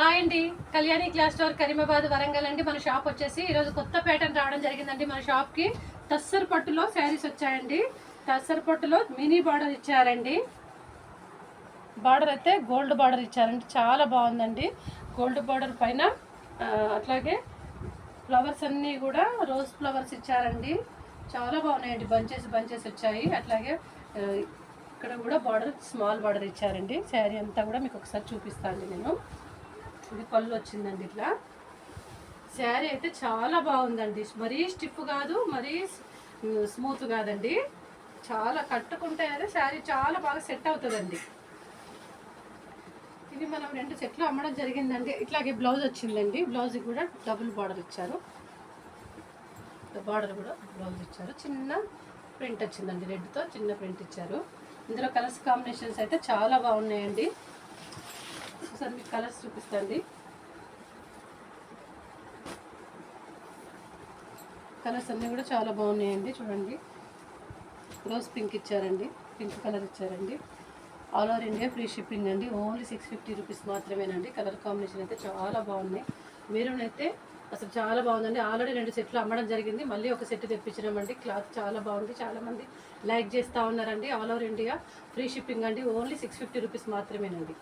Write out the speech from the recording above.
Hi అండి, Kalyani class store Karimabad Warangal అండి. మన షాప్ వచ్చేసి ఈరోజు కొత్త ప్యాటర్న్ రావడం జరిగిందండి. మన షాప్కి టస్సర్ పట్టులో శారీస్ వచ్చాయండి. టస్సర్ పట్టులో మినీ బార్డర్ ఇచ్చారండి. బార్డర్ అయితే గోల్డ్ బార్డర్ ఇచ్చారండి, చాలా బాగుందండి. గోల్డ్ బార్డర్ పైన అట్లాగే ఫ్లవర్స్ అన్నీ కూడా రోజ్ ఫ్లవర్స్ ఇచ్చారండి. చాలా బాగున్నాయండి, బంచెస్ వచ్చాయి. అట్లాగే ఇక్కడ కూడా బార్డర్ స్మాల్ బార్డర్ ఇచ్చారండి. శారీ అంతా కూడా మీకు ఒకసారి చూపిస్తాను నేను. ఇది పళ్ళు వచ్చిందండి. ఇట్లా శారీ అయితే చాలా బాగుందండి. మరీ స్టిఫ్ కాదు, మరీ స్మూత్ కాదండి. చాలా కట్టుకుంటే అదే శారీ చాలా బాగా సెట్ అవుతుందండి. ఇది మనం 2 సెట్లు అమ్మడం జరిగిందండి. ఇట్లాగే బ్లౌజ్ వచ్చిందండి. బ్లౌజ్ కూడా డబుల్ బార్డర్ ఇచ్చారు. బార్డర్ కూడా బ్లౌజ్ ఇచ్చారు. చిన్న ప్రింట్ వచ్చిందండి, రెడ్తో చిన్న ప్రింట్ ఇచ్చారు. ఇందులో కలర్స్ కాంబినేషన్స్ అయితే చాలా బాగున్నాయండి. ఒకసారి మీకు కలర్స్ చూపిస్తాండి. కలర్స్ అన్నీ కూడా చాలా బాగున్నాయండి. చూడండి, రోజ్ పింక్ ఇచ్చారండి, పింక్ కలర్ ఇచ్చారండి. All over India free shipping అండి. ఓన్లీ 650 రూపీస్ మాత్రమేనండి. కలర్ కాంబినేషన్ అయితే చాలా బాగున్నాయి. మెరూన్ అయితే అసలు చాలా బాగుందండి. ఆల్రెడీ 2 సెట్లు అమ్మడం జరిగింది, మళ్ళీ ఒక సెట్ తెప్పించినామండి. క్లాత్ చాలా బాగుంది, చాలామంది లైక్ చేస్తూ ఉన్నారండి. All over India free shipping అండి. ఓన్లీ 650 రూపీస్ మాత్రమేనండి.